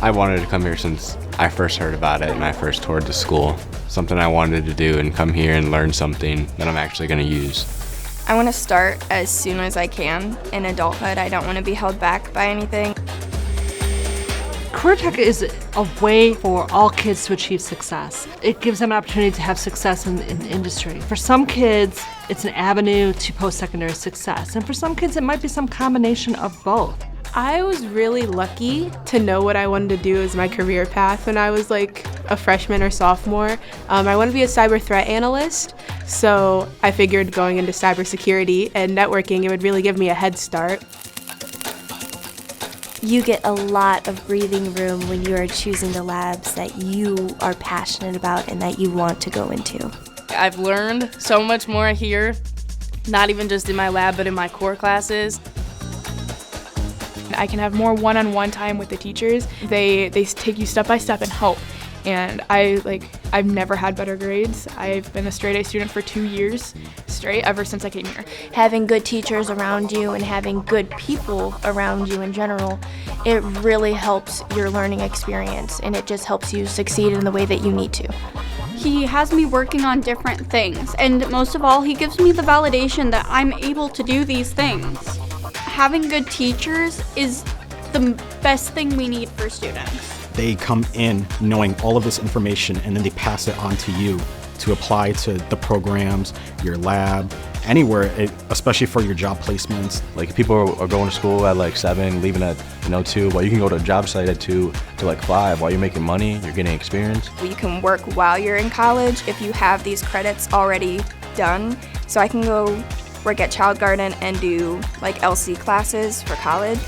I wanted to come here since I first heard about it and I first toured the school. Something I wanted to do and come here and learn something that I'm actually going to use. I want to start as soon as I can in adulthood. I don't want to be held back by anything. Career Tech is a way for all kids to achieve success. It gives them an opportunity to have success in the industry. For some kids, it's an avenue to post-secondary success. And for some kids, it might be some combination of both. I was really lucky to know what I wanted to do as my career path when I was like a freshman or sophomore. I wanted to be a cyber threat analyst, so I figured going into cybersecurity and networking, it would really give me a head start. You get a lot of breathing room when you are choosing the labs that you are passionate about and that you want to go into. I've learned so much more here, not even just in my lab, but in my core classes. I can have more one-on-one time with the teachers. They take you step by step and help. And I've never had better grades. I've been a straight A student for 2 years straight ever since I came here. Having good teachers around you and having good people around you in general, it really helps your learning experience, and it just helps you succeed in the way that you need to. He has me working on different things, and most of all, he gives me the validation that I'm able to do these things. Having good teachers is the best thing we need for students. They come in knowing all of this information, and then they pass it on to you to apply to the programs, your lab, anywhere, especially for your job placements. Like people are going to school at like 7, leaving at 2, but you can go to a job site at 2 to like 5 while you're making money, you're getting experience. You can work while you're in college if you have these credits already done. So I can go work at Child Garden and do like LC classes for college.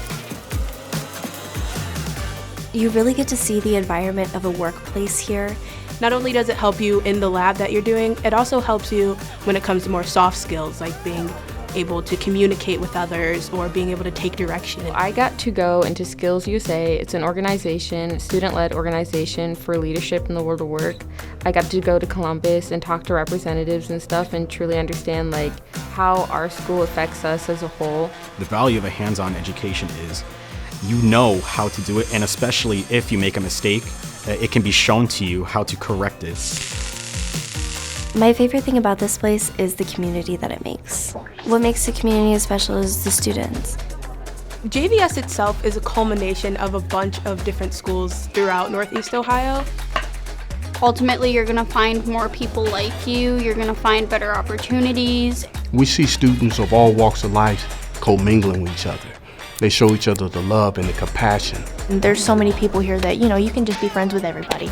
You really get to see the environment of a workplace here. Not only does it help you in the lab that you're doing, it also helps you when it comes to more soft skills, like being able to communicate with others or being able to take direction. I got to go into Skills USA. It's an organization, student-led organization for leadership in the world of work. I got to go to Columbus and talk to representatives and stuff and truly understand like how our school affects us as a whole. The value of a hands-on education is you know how to do it, and especially if you make a mistake, it can be shown to you how to correct it. My favorite thing about this place is the community that it makes. What makes the community special is the students. JVS itself is a culmination of a bunch of different schools throughout Northeast Ohio. Ultimately, you're gonna find more people like you, you're gonna find better opportunities. We see students of all walks of life commingling with each other. They show each other the love and the compassion. And there's so many people here that, you can just be friends with everybody,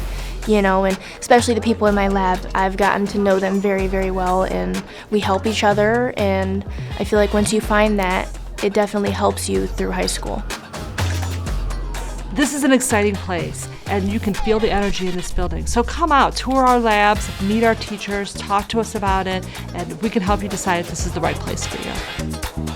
and especially the people in my lab. I've gotten to know them very, very well, and we help each other, and I feel like once you find that, it definitely helps you through high school. This is an exciting place, and you can feel the energy in this building. So come out, tour our labs, meet our teachers, talk to us about it, and we can help you decide if this is the right place for you.